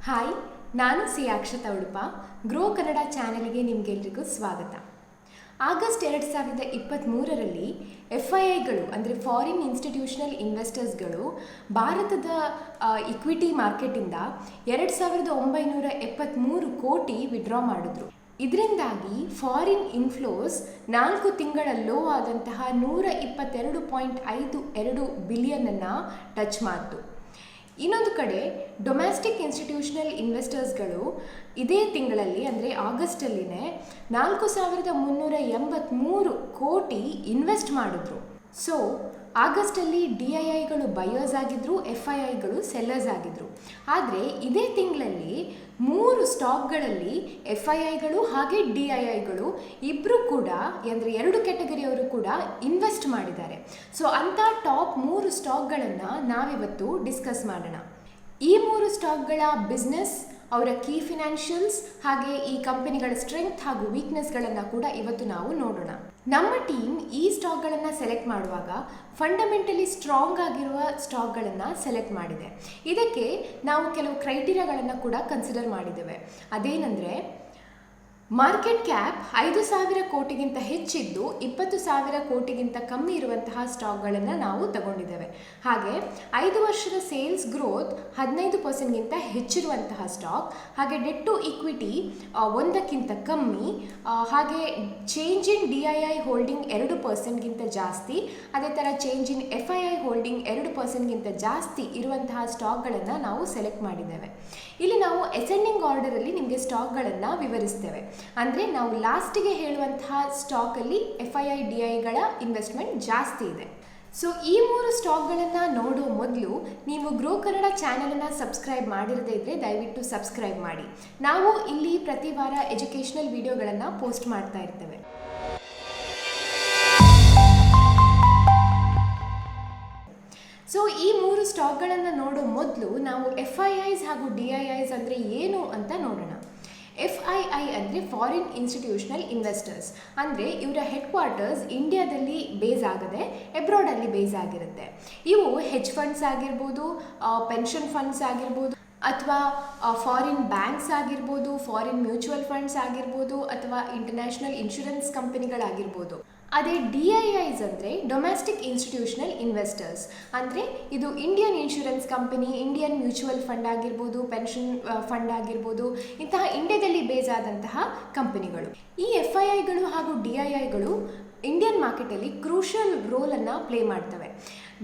Hi, ನಾನು C Akshata Udupa. Grow Kannada ಚಾನೆಲ್ಗೆ ನಿಮಗೆಲ್ಲರಿಗೂ ಸ್ವಾಗತ. ಆಗಸ್ಟ್ 2023ರಲ್ಲಿ FIIಗಳು ಅಂದರೆ ಫಾರಿನ್ ಇನ್ಸ್ಟಿಟ್ಯೂಷನಲ್ ಇನ್ವೆಸ್ಟರ್ಸ್ಗಳು ಭಾರತದ ಇಕ್ವಿಟಿ ಮಾರ್ಕೆಟಿಂದ 2973 ಕೋಟಿ ವಿಡ್ರಾ ಮಾಡಿದ್ರು. ಇದರಿಂದಾಗಿ ಫಾರಿನ್ ಇನ್ಫ್ಲೋಸ್ 4 ತಿಂಗಳ ಲೋ ಆದಂತಹ 122.52 ಬಿಲಿಯನನ್ನು ಟಚ್ ಮಾಡಿತು. ಇನ್ನೊಂದು ಕಡೆ ಡೊಮ್ಯಾಸ್ಟಿಕ್ ಇನ್ಸ್ಟಿಟ್ಯೂಷನಲ್ ಇನ್ವೆಸ್ಟರ್ಸ್ಗಳು ಇದೇ ತಿಂಗಳಲ್ಲಿ ಅಂದರೆ ಆಗಸ್ಟಲ್ಲಿನೇ 4383 ಕೋಟಿ ಇನ್ವೆಸ್ಟ್ ಮಾಡಿದ್ರು. ಸೊ ಆಗಸ್ಟಲ್ಲಿ DIIಗಳು ಬಯರ್ಸ್ ಆಗಿದ್ರು, FIIಗಳು ಸೆಲ್ಲರ್ಸ್ ಆಗಿದ್ರು. ಆದರೆ ಇದೇ ತಿಂಗಳಲ್ಲಿ 3 ಸ್ಟಾಕ್ಗಳಲ್ಲಿ FIIಗಳು ಹಾಗೆ DIIಗಳು ಇಬ್ಬರು ಕೂಡ ಅಂದರೆ 2 ಕ್ಯಾಟಗರಿಯವರು ಕೂಡ ಇನ್ವೆಸ್ಟ್ ಮಾಡಿದ್ದಾರೆ. ಸೊ ಅಂಥ ಟಾಪ್ 3 ಸ್ಟಾಕ್ಗಳನ್ನು ನಾವಿವತ್ತು ಡಿಸ್ಕಸ್ ಮಾಡೋಣ. ಈ 3 ಸ್ಟಾಕ್ಗಳ ಬಿಸ್ನೆಸ್, ಅವರ ಕೀ ಫಿನಾನ್ಷಿಯಲ್ಸ್ ಹಾಗೆ ಈ ಕಂಪನಿಗಳ ಸ್ಟ್ರೆಂಗ್ತ್ ಹಾಗೂ ವೀಕ್ನೆಸ್ಗಳನ್ನು ಕೂಡ ಇವತ್ತು ನಾವು ನೋಡೋಣ. ನಮ್ಮ ಟೀಮ್ ಈ ಸ್ಟಾಕ್ಗಳನ್ನು ಸೆಲೆಕ್ಟ್ ಮಾಡುವಾಗ ಫಂಡಮೆಂಟಲಿ ಸ್ಟ್ರಾಂಗ್ ಆಗಿರುವ ಸ್ಟಾಕ್ಗಳನ್ನು ಸೆಲೆಕ್ಟ್ ಮಾಡಿದೆ. ಇದಕ್ಕೆ ನಾವು ಕೆಲವು ಕ್ರೈಟೀರಿಯಾಗಳನ್ನು ಕೂಡ ಕನ್ಸಿಡರ್ ಮಾಡಿದ್ದೇವೆ. ಅದೇನೆಂದರೆ ಮಾರ್ಕೆಟ್ ಕ್ಯಾಪ್ 5,000 ಕೋಟಿಗಿಂತ ಹೆಚ್ಚಿದ್ದು 20,000 ಕೋಟಿಗಿಂತ ಕಮ್ಮಿ ಇರುವಂತಹ ಸ್ಟಾಕ್ಗಳನ್ನು ನಾವು ತಗೊಂಡಿದ್ದೇವೆ. ಹಾಗೆ 5 ವರ್ಷದ ಸೇಲ್ಸ್ ಗ್ರೋತ್ 15%ಗಿಂತ ಹೆಚ್ಚಿರುವಂತಹ ಸ್ಟಾಕ್, ಹಾಗೆ ಡೆಟ್ ಟು ಇಕ್ವಿಟಿ 1ಕ್ಕಿಂತ ಕಮ್ಮಿ, ಹಾಗೆ ಚೇಂಜ್ ಇನ್ DII ಹೋಲ್ಡಿಂಗ್ 2%ಗಿಂತ ಜಾಸ್ತಿ, ಅದೇ ಥರ ಚೇಂಜ್ ಇನ್ FII ಹೋಲ್ಡಿಂಗ್ 2%ಗಿಂತ ಜಾಸ್ತಿ ಇರುವಂತಹ ಸ್ಟಾಕ್ಗಳನ್ನು ನಾವು ಸೆಲೆಕ್ಟ್ ಮಾಡಿದ್ದೇವೆ. ಇಲ್ಲಿ ನಾವು ಅಸೆಂಡಿಂಗ್ ಆರ್ಡರಲ್ಲಿ ನಿಮಗೆ ಸ್ಟಾಕ್ಗಳನ್ನು ವಿವರಿಸ್ತೇವೆ. ಅಂದರೆ ನಾವು ಲಾಸ್ಟಿಗೆ ಹೇಳುವಂತಹ ಸ್ಟಾಕಲ್ಲಿ FII DIIಗಳ ಇನ್ವೆಸ್ಟ್ಮೆಂಟ್ ಜಾಸ್ತಿ ಇದೆ. ಸೊ ಈ 3 ಸ್ಟಾಕ್ಗಳನ್ನು ನೋಡೋ ಮೊದಲು ನೀವು ಗ್ರೋ ಕನ್ನಡ ಚಾನಲನ್ನು ಸಬ್ಸ್ಕ್ರೈಬ್ ಮಾಡಿರದೇ ಇದ್ದರೆ ದಯವಿಟ್ಟು ಸಬ್ಸ್ಕ್ರೈಬ್ ಮಾಡಿ. ನಾವು ಇಲ್ಲಿ ಪ್ರತಿ ವಾರ ಎಜುಕೇಷನಲ್ ವಿಡಿಯೋಗಳನ್ನು ಪೋಸ್ಟ್ ಮಾಡ್ತಾ ಇರ್ತೇವೆ. ಸೊ ಈ 3 ಸ್ಟಾಕ್ಗಳನ್ನು ನೋಡೋ ಮೊದಲು ನಾವು FIIs ಹಾಗೂ DIIs ಅಂದರೆ ಏನು ಅಂತ ನೋಡೋಣ. FII ಅಂದರೆ ಫಾರಿನ್ ಇನ್ಸ್ಟಿಟ್ಯೂಷನಲ್ ಇನ್ವೆಸ್ಟರ್ಸ್. ಅಂದರೆ ಇವರ ಹೆಡ್ ಕ್ವಾರ್ಟರ್ಸ್ ಇಂಡಿಯಾದಲ್ಲಿ ಬೇಸ್ ಆಗದೆ ಎಬ್ರಾಡಲ್ಲಿ ಬೇಸ್ ಆಗಿರುತ್ತೆ. ಇವು ಹೆಡ್ಜ್ ಫಂಡ್ಸ್ ಆಗಿರ್ಬೋದು, ಪೆನ್ಷನ್ ಫಂಡ್ಸ್ ಆಗಿರ್ಬೋದು, ಅಥವಾ ಫಾರಿನ್ ಬ್ಯಾಂಕ್ಸ್ ಆಗಿರ್ಬೋದು, ಫಾರಿನ್ ಮ್ಯೂಚುವಲ್ ಫಂಡ್ಸ್ ಆಗಿರ್ಬೋದು, ಅಥವಾ ಇಂಟರ್ನ್ಯಾಷನಲ್ ಇನ್ಶೂರೆನ್ಸ್ ಕಂಪನಿಗಳಾಗಿರ್ಬೋದು. ಅದೇ DIIs ಅಂದರೆ ಡೊಮ್ಯಾಸ್ಟಿಕ್ ಇನ್ಸ್ಟಿಟ್ಯೂಷನಲ್ ಇನ್ವೆಸ್ಟರ್ಸ್. ಅಂದರೆ ಇದು Indian insurance company, Indian mutual fund ಆಗಿರ್ಬೋದು, ಪೆನ್ಷನ್ ಫಂಡ್ ಆಗಿರ್ಬೋದು, ಇಂತಹ ಇಂಡಿಯಾದಲ್ಲಿ ಬೇಸ್ ಆದಂತಹ ಕಂಪನಿಗಳು. ಈ FIIಗಳು ಹಾಗೂ DIIಗಳು ಇಂಡಿಯನ್ ಮಾರ್ಕೆಟಲ್ಲಿ ಕ್ರೂಷಿಯಲ್ ರೋಲನ್ನು ಪ್ಲೇ ಮಾಡ್ತವೆ.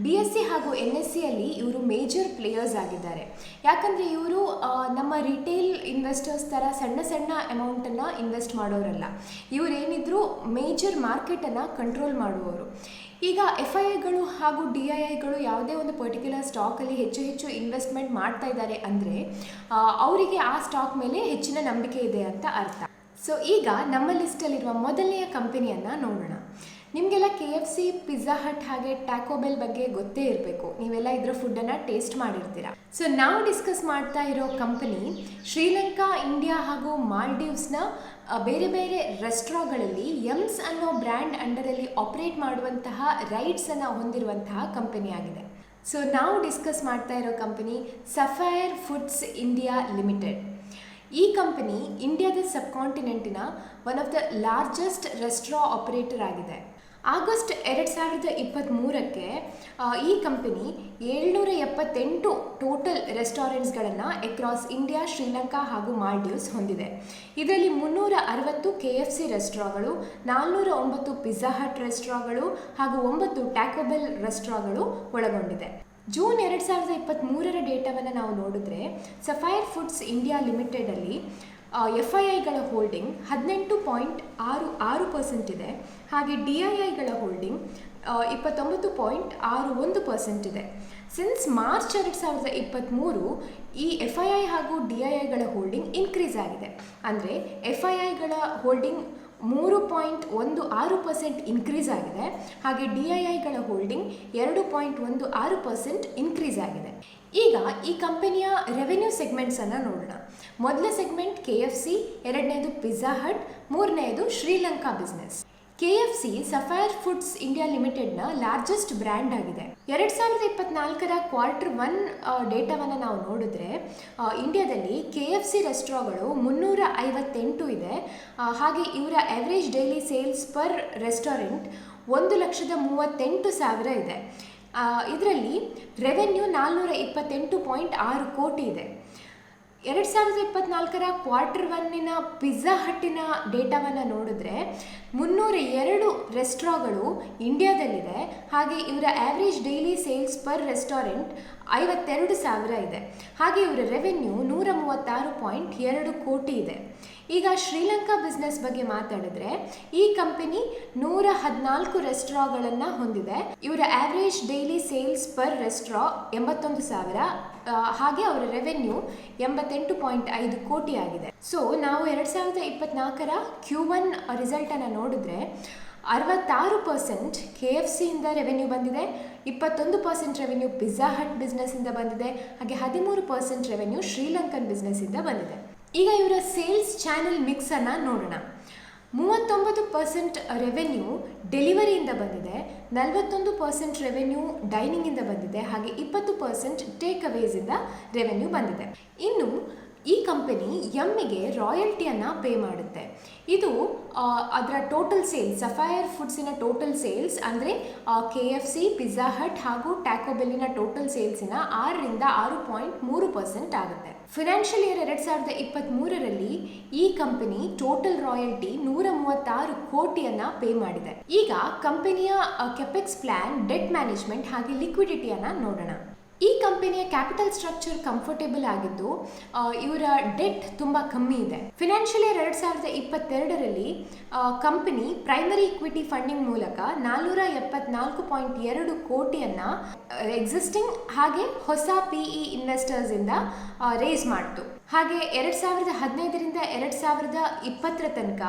BSE ಹಾಗೂ NSEಯಲ್ಲಿ ಇವರು ಮೇಜರ್ ಪ್ಲೇಯರ್ಸ್ ಆಗಿದ್ದಾರೆ. ಯಾಕಂದರೆ ಇವರು ನಮ್ಮ ರಿಟೇಲ್ ಇನ್ವೆಸ್ಟರ್ಸ್ ಥರ ಸಣ್ಣ ಸಣ್ಣ ಅಮೌಂಟನ್ನು ಇನ್ವೆಸ್ಟ್ ಮಾಡೋರಲ್ಲ. ಇವರೇನಿದ್ರು ಮೇಜರ್ ಮಾರ್ಕೆಟನ್ನು ಕಂಟ್ರೋಲ್ ಮಾಡುವವರು. ಈಗ FIIಗಳು ಹಾಗೂ DIIಗಳು ಯಾವುದೇ ಒಂದು ಪರ್ಟಿಕ್ಯುಲರ್ ಸ್ಟಾಕಲ್ಲಿ ಹೆಚ್ಚು ಇನ್ವೆಸ್ಟ್ಮೆಂಟ್ ಮಾಡ್ತಾ ಇದ್ದಾರೆ ಅಂದರೆ ಅವರಿಗೆ ಆ ಸ್ಟಾಕ್ ಮೇಲೆ ಹೆಚ್ಚಿನ ನಂಬಿಕೆ ಇದೆ ಅಂತ ಅರ್ಥ. ಸೊ ಈಗ ನಮ್ಮ ಲಿಸ್ಟಲ್ಲಿರುವ ಮೊದಲನೆಯ ಕಂಪನಿಯನ್ನು ನೋಡೋಣ. ನಿಮಗೆಲ್ಲ KFC, ಪಿಜ್ಜಾ ಹಟ್ ಹಾಗೆ ಟ್ಯಾಕೋ ಬೆಲ್ ಬಗ್ಗೆ ಗೊತ್ತೇ ಇರಬೇಕು. ನೀವೆಲ್ಲ ಇದರ ಫುಡ್ಡನ್ನು ಟೇಸ್ಟ್ ಮಾಡಿರ್ತೀರ. ಸೊ ನಾವು ಡಿಸ್ಕಸ್ ಮಾಡ್ತಾ ಇರೋ ಕಂಪನಿ ಶ್ರೀಲಂಕಾ, ಇಂಡಿಯಾ ಹಾಗೂ ಮಾಲ್ಡೀವ್ಸ್ನ ಬೇರೆ ಬೇರೆ ರೆಸ್ಟೋರಾಂಗಳಲ್ಲಿ ಯಮ್ಸ್ ಅನ್ನೋ ಬ್ರ್ಯಾಂಡ್ ಅಂಡರಲ್ಲಿ ಆಪರೇಟ್ ಮಾಡುವಂತಹ ರೈಟ್ಸನ್ನು ಹೊಂದಿರುವಂತಹ ಕಂಪನಿ ಆಗಿದೆ. ಸೊ ನಾವು ಡಿಸ್ಕಸ್ ಮಾಡ್ತಾ ಇರೋ company sapphire foods India limited. ಈ ಕಂಪನಿ ಇಂಡಿಯಾದ ಸಬ್ ಕಾಂಟಿನೆಂಟಿನ one of the largest restaurant operator ಆಗಿದೆ. ಆಗಸ್ಟ್ 2023ಕ್ಕೆ ಈ ಕಂಪನಿ 778 ಟೋಟಲ್ ರೆಸ್ಟೋರೆಂಟ್ಸ್ಗಳನ್ನು ಅಕ್ರಾಸ್ ಇಂಡಿಯಾ, ಶ್ರೀಲಂಕಾ ಹಾಗೂ ಮಾಲ್ಡೀವ್ಸ್ ಹೊಂದಿದೆ. ಇದರಲ್ಲಿ 360 KFC ರೆಸ್ಟೋರಾಂಗಳು, 409 ಪಿಜ್ಜಾ ಹಟ್ ರೆಸ್ಟೋರಾಂಗಳು ಹಾಗೂ 9 ಟ್ಯಾಕೋ ಬೆಲ್ ರೆಸ್ಟೋರಾಂಗಳು ಒಳಗೊಂಡಿದೆ. ಜೂನ್ 2023ರ ಡೇಟಾವನ್ನು ನಾವು ನೋಡಿದ್ರೆ ಸಫೈರ್ ಫುಡ್ಸ್ ಇಂಡಿಯಾ ಲಿಮಿಟೆಡಲ್ಲಿ FIIಗಳ ಹೋಲ್ಡಿಂಗ್ 18.66% ಇದೆ. ಹಾಗೆ DIIಗಳ ಹೋಲ್ಡಿಂಗ್ 29.61% ಇದೆ. ಸಿನ್ಸ್ ಮಾರ್ಚ್ 2023 ಈ FII ಹಾಗೂ DIIಗಳ ಹೋಲ್ಡಿಂಗ್ ಇನ್ಕ್ರೀಸ್ ಆಗಿದೆ. ಅಂದರೆ FIIಗಳ ಹೋಲ್ಡಿಂಗ್ 3.16% ಇನ್ಕ್ರೀಸ್ ಆಗಿದೆ, ಹಾಗೆ DIIಗಳ ಹೋಲ್ಡಿಂಗ್ 2.16% ಇನ್ಕ್ರೀಸ್ ಆಗಿದೆ. ಈಗ ಈ ಕಂಪನಿಯ ರೆವೆನ್ಯೂ ಸೆಗ್ಮೆಂಟ್ಸನ್ನು ನೋಡೋಣ. ಮೊದಲ ಸೆಗ್ಮೆಂಟ್ KFC, ಎರಡನೇದು ಪಿಜ್ಜಾ ಹಟ್, ಮೂರನೇದು Sri Lanka business. KFC sapphire foods India ಲಿಮಿಟೆಡ್ನ ಲಾರ್ಜೆಸ್ಟ್ ಬ್ರ್ಯಾಂಡ್ ಆಗಿದೆ. 2024ರ Q1 ಡೇಟಾವನ್ನು ನಾವು ನೋಡಿದ್ರೆ ಇಂಡಿಯಾದಲ್ಲಿ KFC ರೆಸ್ಟೋರೆಂಟ್ಗಳು 358 ಇದೆ. ಹಾಗೆ ಇವರ average daily sales per restaurant 1,38,000 ಇದೆ. ಇದರಲ್ಲಿ ರೆವೆನ್ಯೂ 428.6 ಕೋಟಿ ಇದೆ. 2024ರ Q1 ಪಿಜ್ಜಾ ಹಟ್ಟಿನ ಡೇಟಾವನ್ನು ನೋಡಿದ್ರೆ 302 ರೆಸ್ಟೋರೆಂಟ್ಗಳು ಇಂಡಿಯಾದಲ್ಲಿದೆ. ಹಾಗೆ ಇವರ average daily sales per restaurant 52,000 ಇದೆ. ಹಾಗೆ ಇವರ ರೆವೆನ್ಯೂ 136.2 ಕೋಟಿ ಇದೆ. ಈಗ ಶ್ರೀಲಂಕಾ ಬಿಸ್ನೆಸ್ ಬಗ್ಗೆ ಮಾತಾಡಿದ್ರೆ ಈ ಕಂಪನಿ 114 ರೆಸ್ಟೋರೆಂಟ್ಗಳನ್ನು ಹೊಂದಿದೆ. ಇವರ average daily sales per restaurant 81,000, ಹಾಗೆ ಅವರ ರೆವೆನ್ಯೂ 88.5 ಕೋಟಿ ಆಗಿದೆ. ಸೊ ನಾವು 2024ರ Q1 ರಿಸಲ್ಟ್ ಅನ್ನು ನೋಡಿದ್ರೆ 66% KFC ಇಂದ ರೆವೆನ್ಯೂ ಬಂದಿದೆ, 21% ರೆವೆನ್ಯೂ ಪಿಜ್ಜಾ ಹಟ್ ಬಿಸ್ನೆಸ್ ಇಂದ ಬಂದಿದೆ, ಹಾಗೆ 13% ರೆವೆನ್ಯೂ ಶ್ರೀಲಂಕನ್ ಬಿಸ್ನೆಸ್ ಇಂದ ಬಂದಿದೆ. ಈಗ ಇವರ ಸೇಲ್ಸ್ ಚಾನೆಲ್ ಮಿಕ್ಸ್ ಅನ್ನು ನೋಡೋಣ. 39% ರೆವೆನ್ಯೂ ಡೆಲಿವರಿಯಿಂದ ಬಂದಿದೆ, 41% ರೆವೆನ್ಯೂ ಡೈನಿಂಗಿಂದ ಬಂದಿದೆ, ಹಾಗೆ 20% ಟೇಕ್ ಅವೇಸಿಂದ ರೆವೆನ್ಯೂ ಬಂದಿದೆ. ಇನ್ನು ಈ ಕಂಪನಿ ಎಮ್ಮಿಗೆ ರಾಯಲ್ಟಿಯನ್ನು ಪೇ ಮಾಡುತ್ತೆ. ಇದು ಅದರ ಟೋಟಲ್ ಸೇಲ್ಸ್, ಸಫೈರ್ ಫುಡ್ಸಿನ ಟೋಟಲ್ ಸೇಲ್ಸ್ ಅಂದರೆ KFC, ಪಿಜ್ಜಾ ಹಟ್ ಹಾಗೂ ಟ್ಯಾಕೋ ಬೆಲ್ಲಿನ ಟೋಟಲ್ ಸೇಲ್ಸಿನ 6ರಿಂದ 6.3% ಆಗುತ್ತೆ. ಫಿನಾನ್ಷಿಯಲ್ ಇಯರ್ 2023ರಲ್ಲಿ ಈ ಕಂಪನಿ ಟೋಟಲ್ ರಾಯಲ್ಟಿ 136 ಕೋಟಿಯನ್ನು ಪೇ ಮಾಡಿದೆ. ಈಗ ಕಂಪನಿಯ ಕೆಪೆಕ್ಸ್ ಪ್ಲಾನ್, ಡೆಟ್ ಮ್ಯಾನೇಜ್ಮೆಂಟ್ ಹಾಗೆ ಲಿಕ್ವಿಡಿಟಿಯನ್ನು ನೋಡೋಣ. ಈ ಕಂಪನಿಯ ಕ್ಯಾಪಿಟಲ್ ಸ್ಟ್ರಕ್ಚರ್ ಕಂಫರ್ಟೇಬಲ್ ಆಗಿದ್ದು ಇವರ ಡೆಟ್ ತುಂಬ ಕಮ್ಮಿ ಇದೆ. ಫಿನಾನ್ಷಿಯಲ್ ಇಯರ್ 2022ರಲ್ಲಿ ಕಂಪನಿ ಪ್ರೈಮರಿ ಇಕ್ವಿಟಿ ಫಂಡಿಂಗ್ ಮೂಲಕ 474.2 ಕೋಟಿಯನ್ನು ಎಕ್ಸಿಸ್ಟಿಂಗ್ ಹಾಗೆ ಹೊಸ PE ಇನ್ವೆಸ್ಟರ್ಸ್ ಇಂದ ರೇಸ್ ಮಾಡಿತು. ಹಾಗೆ 2015ರಿಂದ 2020 ತನಕ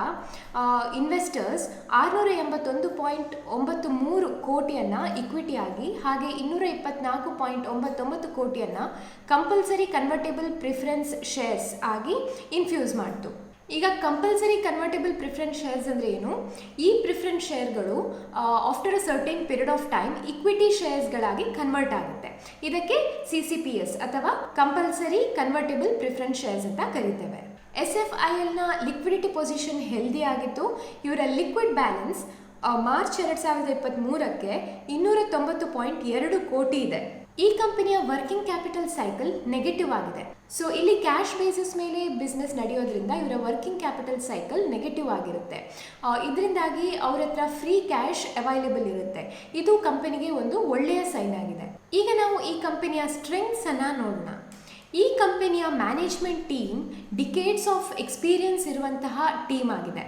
ಇನ್ವೆಸ್ಟರ್ಸ್ 681.93 ಕೋಟಿಯನ್ನು ಇಕ್ವಿಟಿ ಆಗಿ ಹಾಗೆ 224.99 ಕೋಟಿಯನ್ನು ಕಂಪಲ್ಸರಿ ಕನ್ವರ್ಟೇಬಲ್ ಪ್ರಿಫರೆನ್ಸ್ ಶೇರ್ಸ್ ಆಗಿ ಇನ್ಫ್ಯೂಸ್ ಮಾಡಿತು. ಈಗ ಕಂಪಲ್ಸರಿ ಕನ್ವರ್ಟೇಬಲ್ ಪ್ರಿಫರೆನ್ಸ್ ಶೇರ್ಸ್ ಅಂದರೆ ಏನು? ಈ ಪ್ರಿಫರೆನ್ಸ್ ಶೇರ್ಗಳು after a certain period of time equity ಶೇರ್ಸ್ಗಳಾಗಿ ಕನ್ವರ್ಟ್ ಆಗುತ್ತೆ. ಇದಕ್ಕೆ CCPS ಅಥವಾ ಕಂಪಲ್ಸರಿ ಕನ್ವರ್ಟೇಬಲ್ ಪ್ರಿಫರೆನ್ಸ್ ಶೇರ್ಸ್ ಅಂತ ಕರೀತೇವೆ. SFILನ ಲಿಕ್ವಿಡಿಟಿ ಪೊಸಿಷನ್ ಹೆಲ್ದಿ ಆಗಿತ್ತು. ಇವರ ಲಿಕ್ವಿಡ್ ಬ್ಯಾಲೆನ್ಸ್ ಮಾರ್ಚ್ 2023ಕ್ಕೆ 290.2 ಕೋಟಿ ಇದೆ. ಈ ಕಂಪನಿಯ ವರ್ಕಿಂಗ್ ಕ್ಯಾಪಿಟಲ್ ಸೈಕಲ್ ನೆಗೆಟಿವ್ ಆಗಿದೆ. ಸೊ ಇಲ್ಲಿ ಕ್ಯಾಶ್ ಬೇಸಿಸ್ ಮೇಲೆ ಬಿಸ್ನೆಸ್ ನಡೆಯೋದ್ರಿಂದ ಇವರ ವರ್ಕಿಂಗ್ ಕ್ಯಾಪಿಟಲ್ ಸೈಕಲ್ ನೆಗೆಟಿವ್ ಆಗಿರುತ್ತೆ. ಇದರಿಂದಾಗಿ ಅವ್ರ ಹತ್ರ ಫ್ರೀ ಕ್ಯಾಶ್ ಅವೈಲೇಬಲ್ ಇರುತ್ತೆ. ಇದು ಕಂಪನಿಗೆ ಒಂದು ಒಳ್ಳೆಯ ಸೈನ್ ಆಗಿದೆ. ಈಗ ನಾವು ಈ ಕಂಪನಿಯ ಸ್ಟ್ರೆಂಗ್ಸ್ ಅನ್ನು ನೋಡೋಣ. ಈ ಕಂಪನಿಯ management team decades of experience ಇರುವಂತಹ ಟೀಮ್ ಆಗಿದೆ.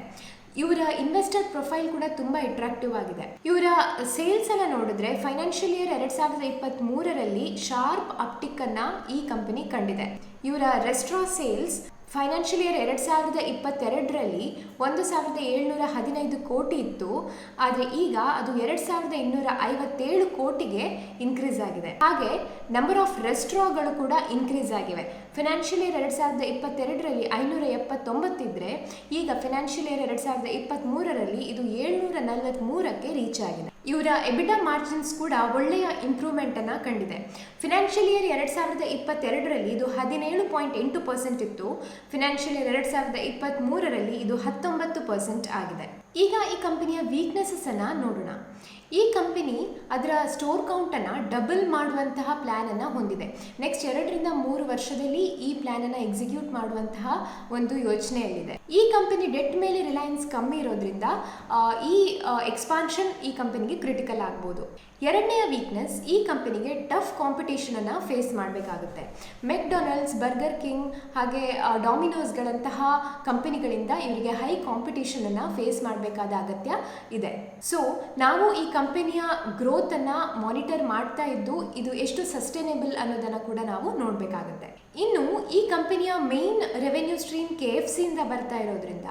ಇವರ ಇನ್ವೆಸ್ಟರ್ ಪ್ರೊಫೈಲ್ ಕೂಡ ತುಂಬ ಅಟ್ರಾಕ್ಟಿವ್ ಆಗಿದೆ. ಇವರ ಸೇಲ್ಸ್ ಅನ್ನು ನೋಡಿದ್ರೆ ಫೈನಾನ್ಷಿಯಲ್ ಇಯರ್ 2023ರಲ್ಲಿ ಶಾರ್ಪ್ ಅಪ್ಟಿಕ್ ಅನ್ನ ಈ ಕಂಪನಿ ಕಂಡಿದೆ. ಇವರ ರೆಸ್ಟೋರೆಂಟ್ ಸೇಲ್ಸ್ ಫೈನಾನ್ಷಿಯಲ್ ಇಯರ್ 2022ರಲ್ಲಿ 1,715 ಕೋಟಿ ಇತ್ತು. ಆದರೆ ಈಗ ಅದು 2,257 ಕೋಟಿಗೆ ಇನ್ಕ್ರೀಸ್ ಆಗಿದೆ. ಹಾಗೆ ನಂಬರ್ ಆಫ್ ರೆಸ್ಟೋರೆಂಟ್ಗಳು ಕೂಡ ಇನ್ಕ್ರೀಸ್ ಆಗಿವೆ. ಫಿನಾನ್ಷಿಯಲ್ ಇಯರ್ 2022ರಲ್ಲಿ 579 ಇದ್ದರೆ ಈಗ ಫಿನಾನ್ಷಿಯಲ್ ಇಯರ್ 2023ರಲ್ಲಿ ಇದು 743ಕ್ಕೆ ರೀಚ್ ಆಗಿದೆ. ಇವರ ಎಬಿಟಾ ಮಾರ್ಜಿನ್ಸ್ ಕೂಡ ಒಳ್ಳೆಯ ಇಂಪ್ರೂವ್ಮೆಂಟನ್ನು ಕಂಡಿದೆ. ಫಿನಾನ್ಷಿಯಲ್ ಇಯರ್ 2022ರಲ್ಲಿ ಇದು 17.8% ಇತ್ತು. ಫಿನಾನ್ಷಿಯಲ್ ಇಯರ್ 2023ರಲ್ಲಿ ಇದು 19% ಆಗಿದೆ. ಈಗ ಈ ಕಂಪನಿಯ ವೀಕ್ನೆಸಸ್ ಅನ್ನು ನೋಡೋಣ. ಈ ಕಂಪನಿ ಅದರ ಸ್ಟೋರ್ ಕೌಂಟನ್ನು ಡಬಲ್ ಮಾಡುವಂತಹ ಪ್ಲ್ಯಾನನ್ನು ಹೊಂದಿದೆ. ನೆಕ್ಸ್ಟ್ 2ರಿಂದ 3 ವರ್ಷದಲ್ಲಿ ಈ ಪ್ಲ್ಯಾನನ್ನು ಎಕ್ಸಿಕ್ಯೂಟ್ ಮಾಡುವಂತಹ ಒಂದು ಯೋಚನೆಯಲ್ಲಿದೆ. ಈ ಕಂಪನಿ ಡೆಟ್ ಮೇಲೆ ರಿಲಯನ್ಸ್ ಕಮ್ಮಿ ಇರೋದ್ರಿಂದ ಈ ಎಕ್ಸ್ಪಾನ್ಷನ್ ಈ ಕಂಪನಿಗೆ ಕ್ರಿಟಿಕಲ್ ಆಗ್ಬೋದು. ಎರಡನೆಯ ವೀಕ್ನೆಸ್, ಈ ಕಂಪನಿಗೆ ಟಫ್ ಕಾಂಪಿಟೇಷನನ್ನು ಫೇಸ್ ಮಾಡಬೇಕಾಗುತ್ತೆ. ಮೆಕ್ಡೊನಾಲ್ಡ್ಸ್, ಬರ್ಗರ್ ಕಿಂಗ್ ಹಾಗೆ ಡಾಮಿನೋಸ್ಗಳಂತಹ ಕಂಪನಿಗಳಿಂದ ಇವರಿಗೆ ಹೈ ಕಾಂಪಿಟೇಷನನ್ನು ಫೇಸ್ ಮಾಡಬೇಕಾದ ಅಗತ್ಯ ಇದೆ. ಸೊ ನಾವು ಈ ಕಂಪನಿಯ ಗ್ರೋತನ್ನು ಮಾನಿಟರ್ ಮಾಡ್ತಾ ಇದ್ದು ಇದು ಎಷ್ಟು ಸಸ್ಟೈನೇಬಲ್ ಅನ್ನೋದನ್ನು ಕೂಡ ನಾವು ನೋಡಬೇಕಾಗುತ್ತೆ. ಇನ್ನು ಈ ಕಂಪನಿಯ ಮೇನ್ ರೆವೆನ್ಯೂ ಸ್ಟ್ರೀಮ್ KFC ಇಂದ ಬರ್ತಾ ಇರೋದ್ರಿಂದ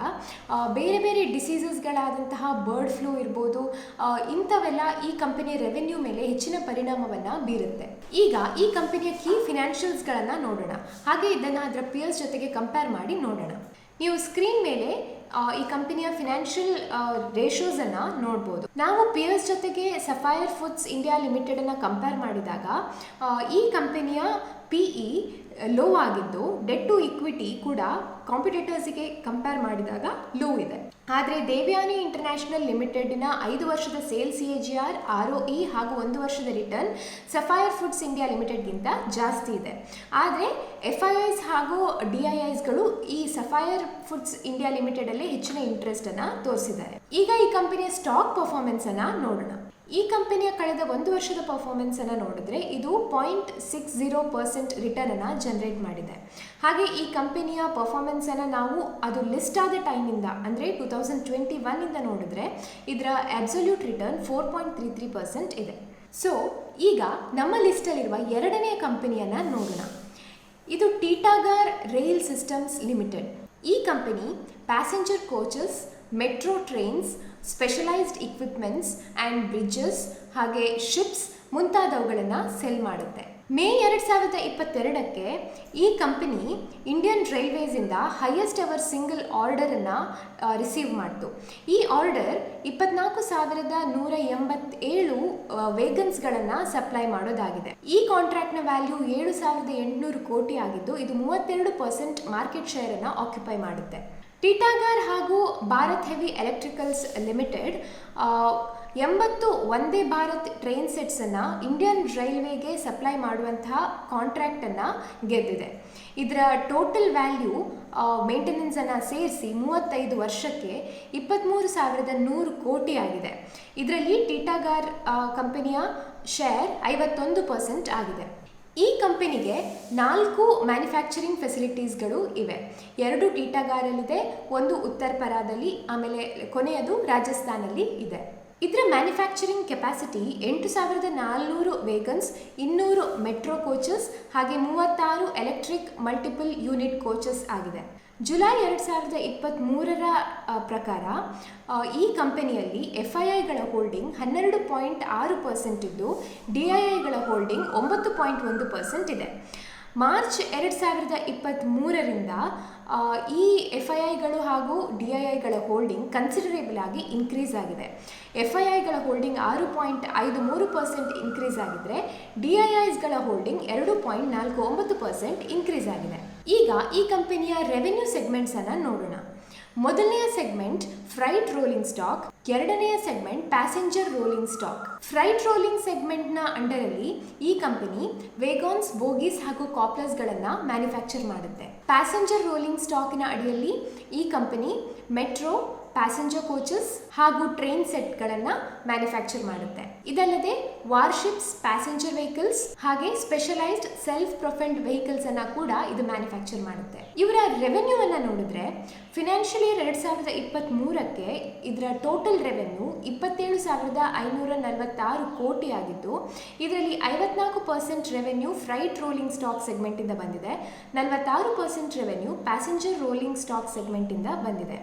ಬೇರೆ ಬೇರೆ ಡಿಸೀಸಸ್ಗಳಾದಂತಹ ಬರ್ಡ್ ಫ್ಲೂ ಇರ್ಬೋದು, ಇಂಥವೆಲ್ಲ ಈ ಕಂಪನಿಯ ರೆವೆನ್ಯೂ ಮೇಲೆ ಹೆಚ್ಚಿನ ಪರಿಣಾಮವನ್ನು ಬೀರುತ್ತೆ. ಈಗ ಈ ಕಂಪನಿಯ ಕೀ ಫಿನಾನ್ಷಿಯಲ್ಸ್ಗಳನ್ನು ನೋಡೋಣ, ಹಾಗೆ ಇದನ್ನು ಅದರ ಪಿಯರ್ಸ್ ಜೊತೆಗೆ ಕಂಪೇರ್ ಮಾಡಿ ನೋಡೋಣ. ನೀವು ಸ್ಕ್ರೀನ್ ಮೇಲೆ ಈ ಕಂಪನಿಯ ಫಿನಾನ್ಷಿಯಲ್ ರೇಷೋಸನ್ನು ನೋಡ್ಬೋದು. ನಾವು ಪಿಯರ್ಸ್ ಜೊತೆಗೆ ಸಫೈರ್ ಫುಡ್ಸ್ ಇಂಡಿಯಾ ಲಿಮಿಟೆಡನ್ನು ಕಂಪೇರ್ ಮಾಡಿದಾಗ ಈ ಕಂಪನಿಯ PE ಲೋ ಆಗಿದ್ದು, ಡೆಟ್ ಟು ಇಕ್ವಿಟಿ ಕೂಡ ಕಾಂಪಿಟೇಟರ್ಸ್ಗೆ ಕಂಪೇರ್ ಮಾಡಿದಾಗ ಲೋ ಇದೆ. ಆದರೆ ದೇವ್ಯಾನಿ ಇಂಟರ್ನ್ಯಾಷನಲ್ ಲಿಮಿಟೆಡ್ನ 5 ವರ್ಷದ ಸೇಲ್ಸ್ CAGR, ROE ಹಾಗೂ 1 ವರ್ಷದ ರಿಟರ್ನ್ ಸಫೈರ್ ಫುಡ್ಸ್ ಇಂಡಿಯಾ ಲಿಮಿಟೆಡ್ಗಿಂತ ಜಾಸ್ತಿ ಇದೆ. ಆದರೆ FIIs ಹಾಗೂ DIIsಗಳು ಈ ಸಫೈರ್ ಫುಡ್ಸ್ ಇಂಡಿಯಾ ಲಿಮಿಟೆಡಲ್ಲಿ ಹೆಚ್ಚಿನ ಇಂಟ್ರೆಸ್ಟನ್ನು ತೋರಿಸಿದ್ದಾರೆ. ಈಗ ಈ ಕಂಪನಿಯ ಸ್ಟಾಕ್ ಪರ್ಫಾರ್ಮೆನ್ಸನ್ನು ನೋಡೋಣ. ಈ ಕಂಪನಿಯ ಕಳೆದ 1 ವರ್ಷದ ಪರ್ಫಾರ್ಮೆನ್ಸನ್ನು ನೋಡಿದ್ರೆ ಇದು 0.60% ರಿಟರ್ನನ್ನು ಜನರೇಟ್ ಮಾಡಿದೆ. ಹಾಗೆ ಈ ಕಂಪನಿಯ ಪರ್ಫಾರ್ಮೆನ್ಸನ್ನು ನಾವು ಅದು ಲಿಸ್ಟ್ ಆದ ಟೈಮಿಂದ ಅಂದರೆ 2021ಇಂದ ನೋಡಿದ್ರೆ ಇದರ ಅಬ್ಸಲ್ಯೂಟ್ ರಿಟರ್ನ್ 4.33% ಇದೆ. ಸೊ ಈಗ ನಮ್ಮ ಲಿಸ್ಟಲ್ಲಿರುವ ಎರಡನೆಯ ಕಂಪನಿಯನ್ನು ನೋಡೋಣ. ಇದು ಟಿಟಾಗಾರ್ ರೈಲ್ ಸಿಸ್ಟಮ್ಸ್ ಲಿಮಿಟೆಡ್. ಈ company passenger coaches, metro trains, specialised equipments and bridges ಹಾಗೆ ಶಿಪ್ಸ್ ಮುಂತಾದವುಗಳನ್ನು ಸೆಲ್ ಮಾಡುತ್ತೆ. ಮೇ 2022ಕ್ಕೆ ಈ ಕಂಪನಿ ಇಂಡಿಯನ್ ರೈಲ್ವೇಸಿಂದ ಹೈಯೆಸ್ಟ್ ಎವರ್ ಸಿಂಗಲ್ ಆರ್ಡರನ್ನು ರಿಸೀವ್ ಮಾಡಿತು. ಈ ಆರ್ಡರ್ 24,187 ವೇಗನ್ಸ್ಗಳನ್ನು ಸಪ್ಲೈ ಮಾಡೋದಾಗಿದೆ. ಈ ಕಾಂಟ್ರಾಕ್ಟ್ನ ವ್ಯಾಲ್ಯೂ 7,800 ಕೋಟಿ ಆಗಿದ್ದು, ಇದು 32% ಮಾರ್ಕೆಟ್ ಶೇರನ್ನು ಆಕ್ಯುಪೈ ಮಾಡುತ್ತೆ. ಟಿಟಾಗಾರ್ ಹಾಗೂ Bharat heavy electricals limited 80 Vande Bharat train ಸೆಟ್ಸನ್ನು Indian ರೈಲ್ವೆಗೆ supply ಮಾಡುವಂತಹ ಕಾಂಟ್ರಾಕ್ಟನ್ನು ಗೆದ್ದಿದೆ. ಇದರ ಟೋಟಲ್ ವ್ಯಾಲ್ಯೂ ಮೇಂಟೆನೆನ್ಸನ್ನು ಸೇರಿಸಿ 35 ವರ್ಷಕ್ಕೆ 23,100 ಕೋಟಿ ಆಗಿದೆ. ಇದರಲ್ಲಿ ಟಿಟಾಗಾರ್ ಕಂಪನಿಯ ಶೇರ್ 51% ಆಗಿದೆ. ಈ ಕಂಪನಿಗೆ 4 ಮ್ಯಾನುಫ್ಯಾಕ್ಚರಿಂಗ್ ಫೆಸಿಲಿಟೀಸ್ಗಳು ಇವೆ. 2 ಟಿಟಾಗಾರಲ್ಲಿದೆ, 1 ಉತ್ತರ ಪರಾದಲ್ಲಿ, ಆಮೇಲೆ ಕೊನೆಯದು ರಾಜಸ್ಥಾನಲ್ಲಿ ಇದೆ. ಇದರ ಮ್ಯಾನುಫ್ಯಾಕ್ಚರಿಂಗ್ ಕೆಪಾಸಿಟಿ 8,400 ವೇಗನ್ಸ್, 200 ಮೆಟ್ರೋ ಕೋಚಸ್ ಹಾಗೆ 36 ಎಲೆಕ್ಟ್ರಿಕ್ ಮಲ್ಟಿಪಲ್ ಯೂನಿಟ್ ಕೋಚಸ್ ಆಗಿದೆ. ಜುಲೈ 2023ರ ಪ್ರಕಾರ ಈ ಕಂಪನಿಯಲ್ಲಿ FIIಗಳ ಹೋಲ್ಡಿಂಗ್ 12.6% ಇದ್ದು, DIIಗಳ ಹೋಲ್ಡಿಂಗ್ 9.1% ಇದೆ. ಮಾರ್ಚ್ 2023ರಿಂದ ಈ FIIಗಳು ಹಾಗೂ DIIಗಳ ಹೋಲ್ಡಿಂಗ್ ಕನ್ಸಿಡರೇಬಲ್ ಆಗಿ ಇನ್ಕ್ರೀಸ್ ಆಗಿದೆ. FIIಗಳ ಹೋಲ್ಡಿಂಗ್ 6.53% ಇನ್ಕ್ರೀಸ್ ಆಗಿದ್ರೆ, DIIsಗಳ ಹೋಲ್ಡಿಂಗ್ 2.49% ಇನ್ಕ್ರೀಸ್ ಆಗಿದೆ. ಈಗ ಈ ಕಂಪನಿಯ ರೆವೆನ್ಯೂ ಸೆಗ್ಮೆಂಟ್ಸನ್ನು ನೋಡೋಣ. ಮೊದಲನೆಯ ಸೆಗ್ಮೆಂಟ್ ಫ್ರೈಟ್ ರೋಲಿಂಗ್ ಸ್ಟಾಕ್, ಎರಡನೆಯ segment passenger rolling stock. Freight rolling ಸೆಗ್ಮೆಂಟ್ನ ಅಂಡರಲ್ಲಿ ಈ ಕಂಪನಿ ವೇಗಾನ್ಸ್, ಬೋಗೀಸ್ ಹಾಗೂ ಕಾಪ್ಲರ್ಸ್ಗಳನ್ನು ಮ್ಯಾನುಫ್ಯಾಕ್ಚರ್ ಮಾಡುತ್ತೆ. ಪ್ಯಾಸೆಂಜರ್ ರೋಲಿಂಗ್ ಸ್ಟಾಕಿನ ಅಡಿಯಲ್ಲಿ ಈ ಕಂಪನಿ ಮೆಟ್ರೋ, ಪ್ಯಾಸೆಂಜರ್ ಕೋಚಸ್ ಹಾಗೂ ಟ್ರೈನ್ ಸೆಟ್ಗಳನ್ನು ಮ್ಯಾನುಫ್ಯಾಕ್ಚರ್ ಮಾಡುತ್ತೆ. ಇದಲ್ಲದೆ ವಾರ್ಶಿಪ್ಸ್, ಪ್ಯಾಸೆಂಜರ್ ವೆಹಿಕಲ್ಸ್ ಹಾಗೆ ಸ್ಪೆಷಲೈಸ್ಡ್ ಸೆಲ್ಫ್ ಪ್ರೊಫೆಲ್ಡ್ ವೆಹಿಕಲ್ಸ್ ಅನ್ನ ಕೂಡ ಇದು ಮ್ಯಾನುಫ್ಯಾಕ್ಚರ್ ಮಾಡುತ್ತೆ. ಇವರ ರೆವೆನ್ಯೂ ಅನ್ನ ನೋಡಿದ್ರೆ ಫಿನಾನ್ಷಿಯಲ್ ಇಯರ್ 2023ಕ್ಕೆ ಇದರ ಟೋಟಲ್ ರೆವೆನ್ಯೂ 27,546 ಕೋಟಿ ಆಗಿದ್ದು, ಇದರಲ್ಲಿ 54% ರೆವೆನ್ಯೂ ಫ್ರೈಟ್ ರೋಲಿಂಗ್ ಸ್ಟಾಕ್ ಸೆಗ್ಮೆಂಟಿಂದ ಬಂದಿದೆ, 46% ರೆವೆನ್ಯೂ ಪ್ಯಾಸೆಂಜರ್ ರೋಲಿಂಗ್ ಸ್ಟಾಕ್ ಸೆಗ್ಮೆಂಟಿಂದ ಬಂದಿದೆ.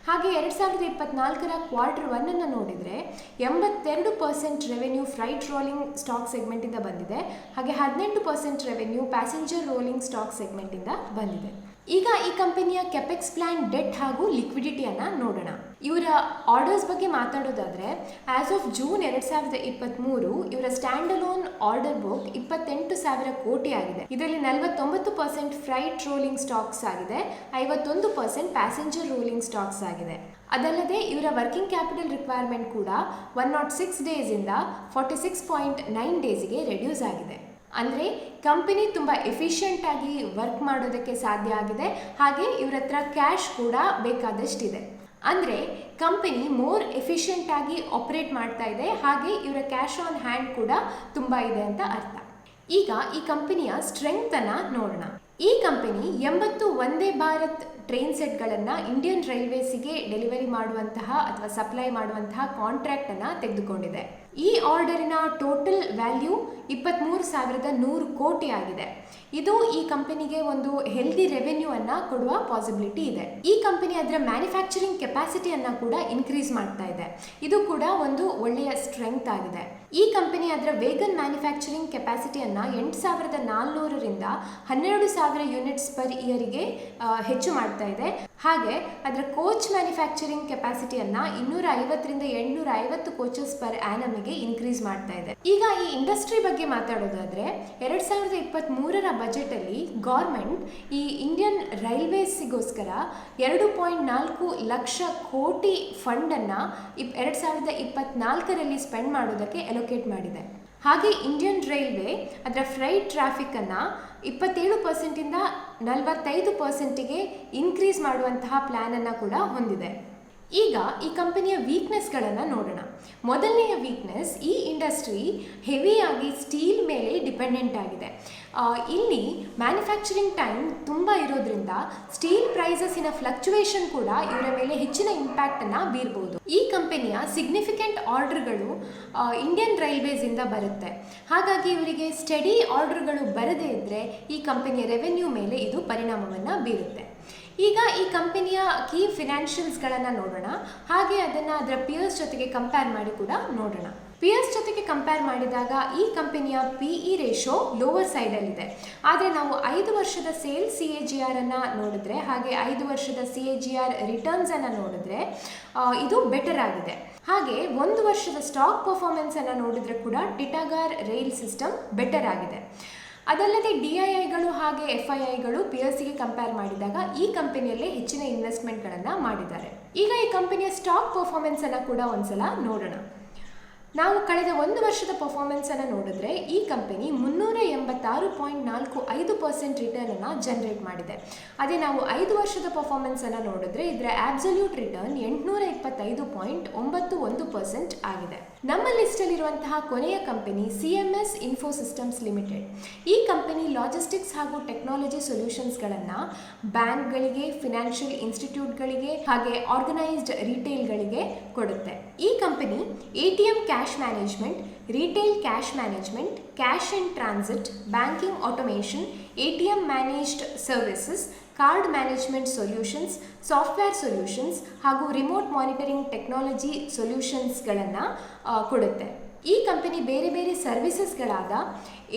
ಹಾಗೆ 2024ರ Q1 ಅನ್ನು ನೋಡಿದರೆ 82% ರೆವೆನ್ಯೂ ಫ್ರೈಟ್ ರೋಲಿಂಗ್ ಸ್ಟಾಕ್ ಸೆಗ್ಮೆಂಟಿಂದ ಬಂದಿದೆ, ಹಾಗೆ 18% ರೆವೆನ್ಯೂ ಪ್ಯಾಸೆಂಜರ್ ರೋಲಿಂಗ್ ಸ್ಟಾಕ್ ಸೆಗ್ಮೆಂಟಿಂದ ಬಂದಿದೆ. ಈಗ ಈ ಕಂಪನಿಯ ಕೆಪೆಕ್ಸ್ ಪ್ಲಾನ್, ಡೆಟ್ ಹಾಗೂ ಲಿಕ್ವಿಡಿಟಿಯನ್ನು ನೋಡೋಣ. ಇವರ ಆರ್ಡರ್ಸ್ ಬಗ್ಗೆ ಮಾತಾಡೋದಾದರೆ ಆಸ್ ಆಫ್ ಜೂನ್ 2023 ಇವರ ಸ್ಟ್ಯಾಂಡ್ ಅಲೋನ್ ಆರ್ಡರ್ ಬುಕ್ 28,000 ಕೋಟಿ ಆಗಿದೆ. ಇದರಲ್ಲಿ 49% ಫ್ರೈಟ್ ರೋಲಿಂಗ್ ಸ್ಟಾಕ್ಸ್ ಆಗಿದೆ, 51% ಪ್ಯಾಸೆಂಜರ್ ರೋಲಿಂಗ್ ಸ್ಟಾಕ್ಸ್ ಆಗಿದೆ. ಅದಲ್ಲದೆ ಇವರ ವರ್ಕಿಂಗ್ ಕ್ಯಾಪಿಟಲ್ ರಿಕ್ವೈರ್ಮೆಂಟ್ ಕೂಡ 106 ಡೇಸಿಂದ 46.9 ಡೇಸಿಗೆ ರೆಡ್ಯೂಸ್ ಆಗಿದೆ. ಅಂದರೆ ಕಂಪನಿ ತುಂಬ ಎಫಿಷಿಯೆಂಟ್ ಆಗಿ ವರ್ಕ್ ಮಾಡೋದಕ್ಕೆ ಸಾಧ್ಯ ಆಗಿದೆ. ಹಾಗೆ ಇವರ ಹತ್ರ ಕ್ಯಾಶ್ ಕೂಡ ಬೇಕಾದಷ್ಟಿದೆ. ಅಂದರೆ ಕಂಪನಿ ಮೋರ್ ಎಫಿಷಿಯೆಂಟ್ ಆಗಿ ಆಪರೇಟ್ ಮಾಡ್ತಾ ಇದೆ, ಹಾಗೆ ಇವರ ಕ್ಯಾಶ್ ಆನ್ ಹ್ಯಾಂಡ್ ಕೂಡ ತುಂಬ ಇದೆ ಅಂತ ಅರ್ಥ. ಈಗ ಈ ಕಂಪನಿಯ ಸ್ಟ್ರೆಂಗ್ತನ್ನು ನೋಡೋಣ. ಈ ಕಂಪನಿ 80 ವಂದೇ ಭಾರತ್ ಟ್ರೈನ್ ಸೆಟ್ಗಳನ್ನು ಇಂಡಿಯನ್ ರೈಲ್ವೇಸಿಗೆ ಡೆಲಿವರಿ ಮಾಡುವಂತಹ ಅಥವಾ ಸಪ್ಲೈ ಮಾಡುವಂತಹ ಕಾಂಟ್ರಾಕ್ಟನ್ನು ತೆಗೆದುಕೊಂಡಿದೆ. ಈ ಆರ್ಡರಿನ ಟೋಟಲ್ ವ್ಯಾಲ್ಯೂ 23,100 ಕೋಟಿ ಆಗಿದೆ. ಇದು ಈ ಕಂಪನಿಗೆ ಒಂದು ಹೆಲ್ದಿ ರೆವೆನ್ಯೂ ಅನ್ನ ಕೊಡುವ ಪಾಸಿಬಿಲಿಟಿ ಇದೆ. ಈ ಕಂಪನಿ ಅದರ ಮ್ಯಾನುಫ್ಯಾಕ್ಚರಿಂಗ್ ಕೆಪಾಸಿಟಿಯನ್ನು ಕೂಡ ಇನ್ಕ್ರೀಸ್ ಮಾಡ್ತಾ ಇದೆ. ಇದು ಕೂಡ ಒಂದು ಒಳ್ಳೆಯ ಸ್ಟ್ರೆಂಗ್ತ್ ಆಗಿದೆ. ಈ ಕಂಪನಿ ಅದರ ವೇಗನ್ ಮ್ಯಾನುಫ್ಯಾಕ್ಚರಿಂಗ್ ಕೆಪಾಸಿಟಿಯನ್ನು 8,400ರಿಂದ 12,000 ಯೂನಿಟ್ಸ್ ಪರ್ ಇಯರಿಗೆ ಹೆಚ್ಚು ಮಾಡ್ತಾ ಇದೆ. ಹಾಗೆ ಅದರ ಕೋಚ್ ಮ್ಯಾನುಫ್ಯಾಕ್ಚರಿಂಗ್ ಕೆಪಾಸಿಟಿಯನ್ನು 250ರಿಂದ 850 ಕೋಚಸ್ ಪರ್ ಆ್ಯನಮ್ಗೆ ಇನ್ಕ್ರೀಸ್ ಮಾಡ್ತಾ ಇದೆ. ಈಗ ಈ ಇಂಡಸ್ಟ್ರಿ ಬಗ್ಗೆ ಮಾತಾಡೋದಾದರೆ 2023ರ ಬಜೆಟಲ್ಲಿ ಗೌರ್ಮೆಂಟ್ ಈ ಇಂಡಿಯನ್ ರೈಲ್ವೇಸಿಗೋಸ್ಕರ 2.4 ಲಕ್ಷ ಕೋಟಿ ಫಂಡನ್ನು 2024ರಲ್ಲಿ ಸ್ಪೆಂಡ್ ಮಾಡೋದಕ್ಕೆ ಅಲೋಕೇಟ್ ಮಾಡಿದೆ. ಹಾಗೆ ಇಂಡಿಯನ್ ರೈಲ್ವೆ ಅದರ ಫ್ರೈಟ್ ಟ್ರಾಫಿಕನ್ನು 27%ಇಂದ 45%ಗೆ ಇನ್ಕ್ರೀಸ್ ಮಾಡುವಂತಹ ಪ್ಲ್ಯಾನನ್ನು ಕೂಡ ಹೊಂದಿದೆ. ಈಗ ಈ ಕಂಪನಿಯ ವೀಕ್ನೆಸ್ಗಳನ್ನು ನೋಡೋಣ. ಮೊದಲನೆಯ ವೀಕ್ನೆಸ್, ಈ ಇಂಡಸ್ಟ್ರಿ ಹೆವಿಯಾಗಿ ಸ್ಟೀಲ್ ಮೇಲೆ ಡಿಪೆಂಡೆಂಟ್ ಆಗಿದೆ. ಇಲ್ಲಿ ಮ್ಯಾನುಫ್ಯಾಕ್ಚರಿಂಗ್ ಟೈಮ್ ತುಂಬ ಇರೋದ್ರಿಂದ ಸ್ಟೀಲ್ ಪ್ರೈಸಸ್ಸಿನ ಫ್ಲಕ್ಚುವೇಷನ್ ಕೂಡ ಇವರ ಮೇಲೆ ಹೆಚ್ಚಿನ ಇಂಪ್ಯಾಕ್ಟನ್ನು ಬೀರ್ಬೋದು. ಈ ಕಂಪನಿಯ ಸಿಗ್ನಿಫಿಕೆಂಟ್ ಆರ್ಡರ್ಗಳು ಇಂಡಿಯನ್ ರೈಲ್ವೇಸಿಂದ ಬರುತ್ತೆ. ಹಾಗಾಗಿ ಇವರಿಗೆ ಸ್ಟಡಿ ಆರ್ಡರ್ಗಳು ಬರದೇ ಇದ್ದರೆ ಈ ಕಂಪನಿಯ ರೆವೆನ್ಯೂ ಮೇಲೆ ಇದು ಪರಿಣಾಮವನ್ನು ಬೀರುತ್ತೆ. ಈಗ ಈ ಕಂಪನಿಯ ಕೀ ಫಿನಾನ್ಷಿಯಲ್ಸ್ಗಳನ್ನು ನೋಡೋಣ, ಹಾಗೆ ಅದನ್ನು ಅದರ ಪಿಯರ್ಸ್ ಜೊತೆಗೆ ಕಂಪೇರ್ ಮಾಡಿ ಕೂಡ ನೋಡೋಣ. ಪಿಯರ್ಸ್ ಜೊತೆಗೆ ಕಂಪೇರ್ ಮಾಡಿದಾಗ ಈ ಕಂಪನಿಯ PE ರೇಷೋ ಲೋವರ್ ಸೈಡಲ್ಲಿದೆ. ಆದರೆ ನಾವು 5 ವರ್ಷದ ಸೇಲ್ಸ್ CAGR ಅನ್ನು ನೋಡಿದ್ರೆ, ಹಾಗೆ 5 ವರ್ಷದ CAGR ರಿಟರ್ನ್ಸನ್ನು ನೋಡಿದ್ರೆ ಇದು ಬೆಟರ್ ಆಗಿದೆ. ಹಾಗೆ 1 ವರ್ಷದ ಸ್ಟಾಕ್ ಪರ್ಫಾರ್ಮೆನ್ಸನ್ನು ನೋಡಿದ್ರೆ ಕೂಡ ಟಿಟಾಗರ್ ರೈಲ್ ಸಿಸ್ಟಮ್ ಬೆಟರ್ ಆಗಿದೆ. ಅದಲ್ಲದೆ DIIಗಳು ಹಾಗೆ FIIಗಳು ಪಿಯರ್ಸಿಗೆ ಕಂಪೇರ್ ಮಾಡಿದಾಗ ಈ ಕಂಪನಿಯಲ್ಲೇ ಹೆಚ್ಚಿನ ಇನ್ವೆಸ್ಟ್ಮೆಂಟ್ಗಳನ್ನು ಮಾಡಿದ್ದಾರೆ. ಈಗ ಈ ಕಂಪನಿಯ ಸ್ಟಾಕ್ ಪರ್ಫಾರ್ಮೆನ್ಸನ್ನು ಕೂಡ ಒಂದ್ಸಲ ನೋಡೋಣ. ನಾವು ಕಳೆದ 1 ವರ್ಷದ ಪರ್ಫಾರ್ಮೆನ್ಸನ್ನು ನೋಡಿದ್ರೆ ಈ ಕಂಪನಿ 386.45% ರಿಟರ್ನನ್ನು ಜನರೇಟ್ ಮಾಡಿದೆ. ಅದೇ ನಾವು 5 ವರ್ಷದ ಪರ್ಫಾರ್ಮೆನ್ಸನ್ನು ನೋಡಿದ್ರೆ ಇದರ ಆಬ್ಸಲ್ಯೂಟ್ ರಿಟರ್ನ್ 825.91% ಆಗಿದೆ. ನಮ್ಮ ಲಿಸ್ಟಲ್ಲಿರುವಂತಹ ಕೊನೆಯ ಕಂಪನಿ CMS ಇನ್ಫೋಸಿಸ್ಟಮ್ಸ್ ಲಿಮಿಟೆಡ್. ಈ ಕಂಪನಿ ಲಾಜಿಸ್ಟಿಕ್ಸ್ ಹಾಗೂ ಟೆಕ್ನಾಲಜಿ ಸೊಲ್ಯೂಷನ್ಸ್ಗಳನ್ನು ಬ್ಯಾಂಕ್ಗಳಿಗೆ, ಫಿನಾನ್ಷಿಯಲ್ ಇನ್ಸ್ಟಿಟ್ಯೂಟ್ಗಳಿಗೆ ಹಾಗೆ ಆರ್ಗನೈಸ್ಡ್ ರಿಟೇಲ್ಗಳಿಗೆ ಕೊಡುತ್ತೆ. ಈ company ATM cash management, retail cash management, cash in transit, banking automation, ATM managed services, card management solutions, software solutions ಹಾಗೂ ರಿಮೋಟ್ ಮಾನಿಟರಿಂಗ್ ಟೆಕ್ನಾಲಜಿ ಸೊಲ್ಯೂಷನ್ಸ್ಗಳನ್ನು ಕೊಡುತ್ತೆ. ಈ company ಬೇರೆ ಬೇರೆ ಸರ್ವಿಸಸ್ಗಳಾದ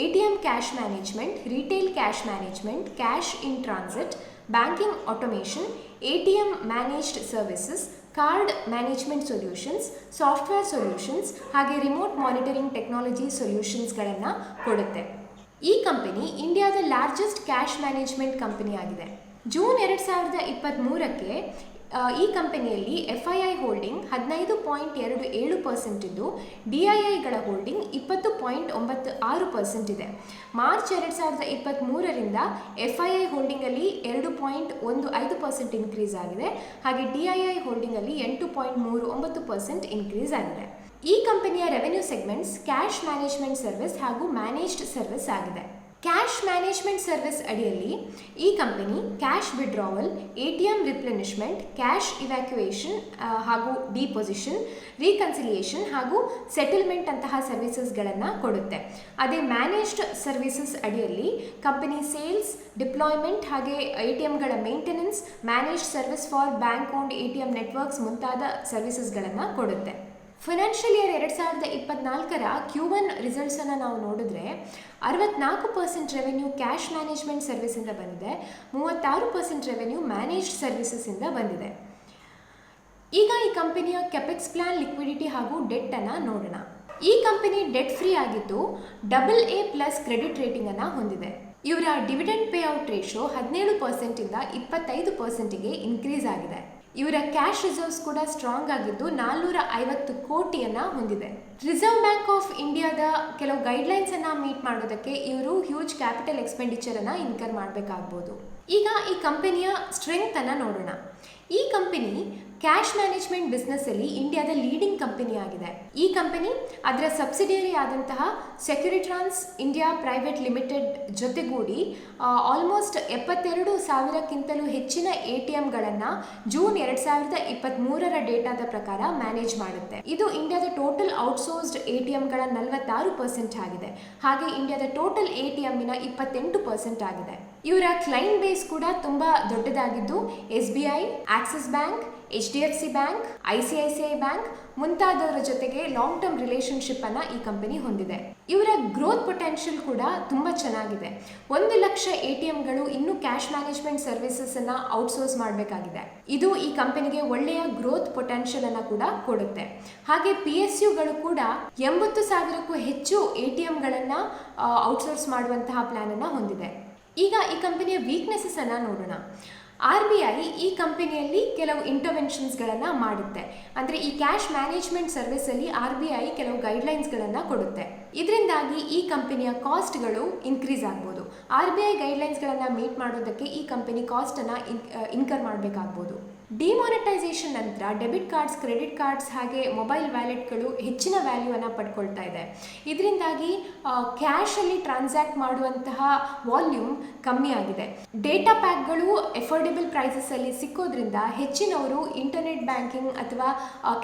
ATM cash management, retail cash management, cash in transit, banking automation, ATM managed services, card management solutions, software solutions ಹಾಗೆ remote monitoring technology ಸೊಲ್ಯೂಷನ್ಸ್ಗಳನ್ನು ಕೊಡುತ್ತೆ. ಈ company ಇಂಡಿಯಾದ largest cash management company ಆಗಿದೆ. June 2023ಕ್ಕೆ ಈ ಕಂಪನಿಯಲ್ಲಿ FII ಹೋಲ್ಡಿಂಗ್ 15.27% ಇದ್ದು DIIಗಳ ಹೋಲ್ಡಿಂಗ್ 20.96% ಇದೆ. March 2023ರಿಂದ FII ಹೋಲ್ಡಿಂಗಲ್ಲಿ 2.15% ಇನ್ಕ್ರೀಸ್ ಆಗಿದೆ, ಹಾಗೆ DII ಹೋಲ್ಡಿಂಗಲ್ಲಿ 8.39% ಇನ್ಕ್ರೀಸ್ ಆಗಿದೆ. ಈ ಕಂಪನಿಯ revenue segments cash management service ಹಾಗೂ ಮ್ಯಾನೇಜ್ಡ್ ಸರ್ವಿಸ್ ಆಗಿದೆ. ಕ್ಯಾಶ್ ಮ್ಯಾನೇಜ್ಮೆಂಟ್ ಸರ್ವಿಸ್ ಅಡಿಯಲ್ಲಿ ಈ ಕಂಪನಿ cash withdrawal, ATM replenishment, cash evacuation ಹಾಗೂ ಡಿಪೊಸಿಷನ್, ರೀಕನ್ಸಿಲಿಯೇಷನ್ ಹಾಗೂ ಸೆಟಲ್ಮೆಂಟ್ ಅಂತಹ ಸರ್ವಿಸಸ್ಗಳನ್ನು ಕೊಡುತ್ತೆ. ಅದೇ ಮ್ಯಾನೇಜ್ಡ್ ಸರ್ವಿಸಸ್ ಅಡಿಯಲ್ಲಿ ಕಂಪನಿ ಸೇಲ್ಸ್, ಡಿಪ್ಲಾಯ್ಮೆಂಟ್ ಹಾಗೆ ATMಗಳ maintenance, managed service for bank owned ATM networks ಮುಂತಾದ ಸರ್ವಿಸಸ್ಗಳನ್ನು ಕೊಡುತ್ತೆ. ಫೈನಾನ್ಷಿಯಲ್ ಇಯರ್ 2024ರ Q1 ರಿಸಲ್ಟ್ಸನ್ನು ನಾವು ನೋಡಿದ್ರೆ 64% ರೆವೆನ್ಯೂ ಕ್ಯಾಶ್ ಮ್ಯಾನೇಜ್ಮೆಂಟ್ ಸರ್ವಿಸಿಂದ ಬಂದಿದೆ, 36% ರೆವೆನ್ಯೂ ಮ್ಯಾನೇಜ್ಡ್ ಸರ್ವಿಸಸ್ಸಿಂದ ಬಂದಿದೆ. ಈಗ ಈ ಕಂಪನಿಯ ಕೆಪೆಕ್ಸ್ ಪ್ಲಾನ್, ಲಿಕ್ವಿಡಿಟಿ ಹಾಗೂ ಡೆಟ್ಟನ್ನು ನೋಡೋಣ. ಈ ಕಂಪನಿ ಡೆಟ್ ಫ್ರೀ ಆಗಿದ್ದು AA+ ಕ್ರೆಡಿಟ್ ರೇಟಿಂಗನ್ನು ಹೊಂದಿದೆ. ಇವರ ಡಿವಿಡೆಂಡ್ ಪೇಔಟ್ ರೇಷೋ 17%ಇಂದ 25%ಗೆ ಇನ್ಕ್ರೀಸ್ ಆಗಿದೆ. ಇವರ ಕ್ಯಾಶ್ ರಿಸರ್ವ್ಸ್ ಕೂಡ ಸ್ಟ್ರಾಂಗ್ ಆಗಿದ್ದು 450 ಕೋಟಿಯನ್ನು ಹೊಂದಿದೆ. ರಿಸರ್ವ್ ಬ್ಯಾಂಕ್ ಆಫ್ ಇಂಡಿಯಾದ ಕೆಲವು ಗೈಡ್ಲೈನ್ಸನ್ನು ಮೀಟ್ ಮಾಡೋದಕ್ಕೆ ಇವರು ಹ್ಯೂಜ್ ಕ್ಯಾಪಿಟಲ್ ಎಕ್ಸ್ಪೆಂಡಿಚರನ್ನು ಇನ್ಕರ್ ಮಾಡಬೇಕಾಗ್ಬೋದು. ಈಗ ಈ ಕಂಪನಿಯ ಸ್ಟ್ರೆಂಗ್ತನ್ನು ನೋಡೋಣ. ಈ ಕಂಪನಿ ಕ್ಯಾಶ್ ಮ್ಯಾನೇಜ್ಮೆಂಟ್ ಬಿಸ್ನೆಸ್ಸಲ್ಲಿ ಇಂಡಿಯಾದ ಲೀಡಿಂಗ್ ಕಂಪನಿ ಆಗಿದೆ. ಈ ಕಂಪನಿ ಅದರ ಸಬ್ಸಿಡಿಯರಿ ಆದಂತಹ ಸೆಕ್ಯುರಿಟ್ರಾನ್ಸ್ ಇಂಡಿಯಾ ಪ್ರೈವೇಟ್ ಲಿಮಿಟೆಡ್ ಜೊತೆಗೂಡಿ ಆಲ್ಮೋಸ್ಟ್ 72,000ಕ್ಕಿಂತಲೂ ಹೆಚ್ಚಿನ ATMಗಳನ್ನು ಜೂನ್ 2023ರ ಡೇಟಾದ ಪ್ರಕಾರ ಮ್ಯಾನೇಜ್ ಮಾಡುತ್ತೆ. ಇದು ಇಂಡಿಯಾದ ಟೋಟಲ್ ಔಟ್ಸೋರ್ಸ್ಡ್ ATMಗಳ 46% ಆಗಿದೆ, ಹಾಗೆ ಇಂಡಿಯಾದ ಟೋಟಲ್ ATMನ 28% ಆಗಿದೆ. ಇವರ ಕ್ಲೈಂಟ್ ಬೇಸ್ ಕೂಡ ತುಂಬ ದೊಡ್ಡದಾಗಿದ್ದು SBI, Axis bank, HDFC bank, ICICI bank ಮುಂತಾದವರ ಜೊತೆಗೆ ಲಾಂಗ್ ಟರ್ಮ್ ರಿಲೇಶನ್ಶಿಪ್ ಅನ್ನ ಈ ಕಂಪನಿ ಹೊಂದಿದೆ. ಇವರ ಗ್ರೋತ್ ಪೊಟೆನ್ಷಿಯಲ್ ಕೂಡ ತುಂಬಾ ಚೆನ್ನಾಗಿದೆ. 1,00,000 ATMಗಳು ಇನ್ನು ಕ್ಯಾಶ್ ಮ್ಯಾನೇಜ್ಮೆಂಟ್ ಸರ್ವಿಸಸ್ ಅನ್ನ ಔಟ್ಸೋರ್ಸ್ ಮಾಡಬೇಕಾಗಿದೆ. ಇದು ಈ ಕಂಪನಿಗೆ ಒಳ್ಳೆಯ ಗ್ರೋತ್ ಪೊಟೆನ್ಷಿಯಲ್ ಅನ್ನ ಕೂಡ ಕೊಡುತ್ತೆ. ಹಾಗೆ PSUಗಳು ಕೂಡ 80,000ಕ್ಕೂ ಹೆಚ್ಚು ATMಗಳನ್ನ ಔಟ್ಸೋರ್ಸ್ ಮಾಡುವಂತಹ ಪ್ಲಾನ್ ಅನ್ನ ಹೊಂದಿದೆ. ಈಗ ಈ ಕಂಪನಿಯ ವೀಕ್ನೆಸಸ್ ಅನ್ನ ನೋಡೋಣ. RBI ಈ ಕಂಪನಿಯಲ್ಲಿ ಕೆಲವು ಇಂಟರ್ವೆನ್ಷನ್ಸ್ಗಳನ್ನು ಮಾಡುತ್ತೆ. ಅಂದರೆ ಈ ಕ್ಯಾಶ್ ಮ್ಯಾನೇಜ್ಮೆಂಟ್ ಸರ್ವಿಸಲ್ಲಿ RBI ಕೆಲವು ಗೈಡ್ಲೈನ್ಸ್ಗಳನ್ನು ಕೊಡುತ್ತೆ. ಇದರಿಂದಾಗಿ ಈ ಕಂಪನಿಯ ಕಾಸ್ಟ್ಗಳು ಇನ್ಕ್ರೀಸ್ ಆಗ್ಬೋದು. RBI ಗೈಡ್ಲೈನ್ಸ್ಗಳನ್ನು ಮೀಟ್ ಮಾಡೋದಕ್ಕೆ ಈ ಕಂಪನಿ ಕಾಸ್ಟನ್ನು ಇನ್ಕರ್ ಮಾಡಬೇಕಾಗ್ಬೋದು. ಡಿಮಾನಿಟೈಸೇಷನ್ ನಂತರ ಡೆಬಿಟ್ ಕಾರ್ಡ್ಸ್, ಕ್ರೆಡಿಟ್ ಕಾರ್ಡ್ಸ್ ಹಾಗೆ ಮೊಬೈಲ್ ವ್ಯಾಲೆಟ್ಗಳು ಹೆಚ್ಚಿನ ವ್ಯಾಲ್ಯೂವನ್ನು ಪಡ್ಕೊಳ್ತಾ ಇದೆ. ಇದರಿಂದಾಗಿ ಕ್ಯಾಶಲ್ಲಿ ಟ್ರಾನ್ಸಾಕ್ಟ್ ಮಾಡುವಂತಹ ವಾಲ್ಯೂಮ್ ಕಮ್ಮಿ ಆಗಿದೆ. ಡೇಟಾ ಪ್ಯಾಕ್ಗಳು ಎಫೋರ್ಡೆಬಲ್ ಪ್ರೈಸಸಲ್ಲಿ ಸಿಕ್ಕೋದ್ರಿಂದ ಹೆಚ್ಚಿನವರು ಇಂಟರ್ನೆಟ್ ಬ್ಯಾಂಕಿಂಗ್ ಅಥವಾ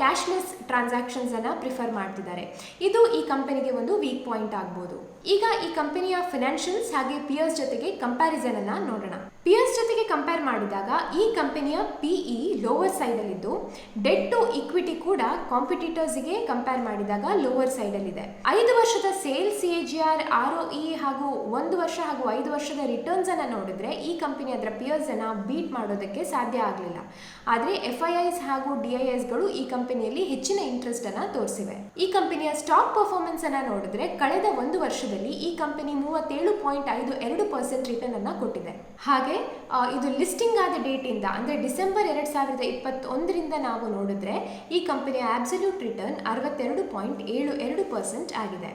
ಕ್ಯಾಶ್ಲೆಸ್ ಟ್ರಾನ್ಸಾಕ್ಷನ್ಸನ್ನು ಪ್ರಿಫರ್ ಮಾಡ್ತಿದ್ದಾರೆ. ಇದು ಈ ಕಂಪನಿಗೆ ಒಂದು ವೀಕ್ ಪಾಯಿಂಟ್ ಆಗ್ಬೋದು. ಈಗ ಈ ಕಂಪನಿಯ ಫಿನಾನ್ಷಿಯಲ್ಸ್ ಹಾಗೆ ಪಿಯರ್ಸ್ ಜೊತೆಗೆ ಕಂಪ್ಯಾರಿಸನ್ ಅನ್ನ ನೋಡೋಣ. ಪಿಯರ್ಸ್ ಜೊತೆಗೆ ಕಂಪೇರ್ ಮಾಡಿದಾಗ ಈ ಕಂಪನಿಯ PE ಲೋವರ್ ಸೈಡಲ್ಲಿದ್ದು, ಡೆಟ್ ಟು ಇಕ್ವಿಟಿ ಕೂಡ ಕಾಂಪಿಟೇಟರ್ಸ್ಗೆ ಕಂಪೇರ್ ಮಾಡಿದಾಗ ಲೋವರ್ ಸೈಡಲ್ಲಿದೆ. 5 ವರ್ಷದ ಸೇಲ್ಸ್ CAGR, ROE ಹಾಗೂ 1 ವರ್ಷ ಹಾಗೂ 5 ವರ್ಷದ ರಿಟರ್ನ್ಸ್ ಅನ್ನು ನೋಡಿದ್ರೆ ಈ ಕಂಪನಿ ಅದರ ಪಿಯರ್ಸ್ ಅನ್ನ ಬೀಟ್ ಮಾಡೋದಕ್ಕೆ ಸಾಧ್ಯ ಆಗಲಿಲ್ಲ. ಆದರೆ FIIs ಹಾಗೂ DIIsಗಳು ಈ ಕಂಪನಿಯಲ್ಲಿ ಹೆಚ್ಚಿನ ಇಂಟ್ರೆಸ್ಟ್ ಅನ್ನ ತೋರಿಸಿವೆ. ಈ ಕಂಪನಿಯ ಸ್ಟಾಕ್ ಪರ್ಫಾರ್ಮೆನ್ಸ್ ಅನ್ನ ನೋಡಿದ್ರೆ ಕಳೆದ 1 ವರ್ಷದಲ್ಲಿ ಈ ಕಂಪನಿ 37.52% ರಿಟರ್ನ್ ಅನ್ನ ಕೊಟ್ಟಿದೆ. ಹಾಗೆ ಇದು ಲಿಸ್ಟಿಂಗ್ ಆದ ಡೇಟ್ ಇಂದ ಅಂದ್ರೆ ಡಿಸೆಂಬರ್ 2021ರಿಂದ ನಾವು ನೋಡಿದ್ರೆ ಈ ಕಂಪನಿಯ ಅಬ್ಸಲ್ಯೂಟ್ ರಿಟರ್ನ್ 62.72% ಆಗಿದೆ.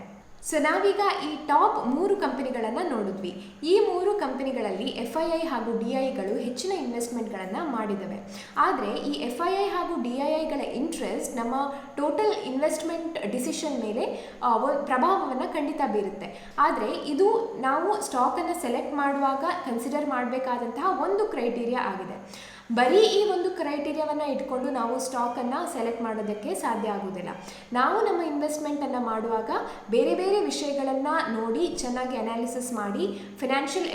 ಸೊ ನಾವೀಗ ಈ ಟಾಪ್ 3 ಕಂಪನಿಗಳನ್ನು ನೋಡಿದ್ವಿ. ಈ 3 ಕಂಪನಿಗಳಲ್ಲಿ FII ಹಾಗೂ DIIಗಳು ಹೆಚ್ಚಿನ ಇನ್ವೆಸ್ಟ್ಮೆಂಟ್ಗಳನ್ನು ಮಾಡಿದವೆ. ಆದರೆ ಈ FII ಹಾಗೂ DIIಗಳ ಇಂಟ್ರೆಸ್ಟ್ ನಮ್ಮ ಟೋಟಲ್ ಇನ್ವೆಸ್ಟ್ಮೆಂಟ್ ಡಿಸಿಷನ್ ಮೇಲೆ ಪ್ರಭಾವವನ್ನು ಖಂಡಿತ ಬೀರುತ್ತೆ. ಆದರೆ ಇದು ನಾವು ಸ್ಟಾಕನ್ನು ಸೆಲೆಕ್ಟ್ ಮಾಡುವಾಗ ಕನ್ಸಿಡರ್ ಮಾಡಬೇಕಾದಂತಹ ಒಂದು ಕ್ರೈಟೀರಿಯಾ ಆಗಿದೆ. ಬರೀ ಈ ಒಂದು ಕ್ರೈಟೀರಿಯಾವನ್ನು ಇಟ್ಕೊಂಡು ನಾವು ಸ್ಟಾಕನ್ನು ಸೆಲೆಕ್ಟ್ ಮಾಡೋದಕ್ಕೆ ಸಾಧ್ಯ ಆಗೋದಿಲ್ಲ. ನಾವು ನಮ್ಮ ಇನ್ವೆಸ್ಟ್ಮೆಂಟನ್ನು ಮಾಡುವಾಗ ಬೇರೆ ಬೇರೆ ವಿಷಯಗಳನ್ನು ನೋಡಿ ಚೆನ್ನಾಗಿ ಅನಾಲಿಸಿಸ್ ಮಾಡಿ ಫಿನಾನ್ಷಿಯಲ್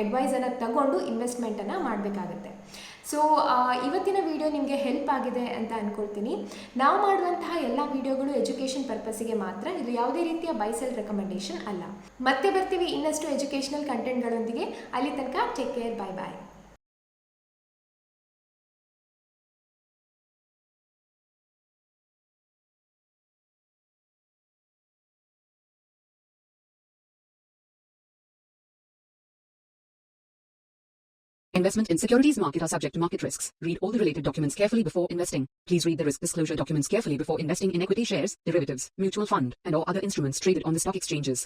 ಅಡ್ವೈಸರ್ನ ತಗೊಂಡು ಇನ್ವೆಸ್ಟ್ಮೆಂಟನ್ನು ಮಾಡಬೇಕಾಗುತ್ತೆ. ಸೊ ಇವತ್ತಿನ ವಿಡಿಯೋ ನಿಮಗೆ ಹೆಲ್ಪ್ ಆಗಿದೆ ಅಂತ ಅಂದ್ಕೊಳ್ತೀನಿ. ನಾವು ಮಾಡುವಂತಹ ಎಲ್ಲ ವಿಡಿಯೋಗಳು ಎಜುಕೇಷನ್ ಪರ್ಪಸ್ಸಿಗೆ ಮಾತ್ರ, ಇದು ಯಾವುದೇ ರೀತಿಯ ಬೈ ಸೆಲ್ ರೆಕಮೆಂಡೇಷನ್ ಅಲ್ಲ. ಮತ್ತೆ ಬರ್ತೀವಿ ಇನ್ನಷ್ಟು ಎಜುಕೇಷನಲ್ ಕಂಟೆಂಟ್ಗಳೊಂದಿಗೆ. ಅಲ್ಲಿ ತನಕ take care, bye bye. Investment in securities market are subject to market risks. Read all the related documents carefully before investing. Please read the risk disclosure documents carefully before investing in equity shares, derivatives, mutual fund, and or other instruments traded on the stock exchanges.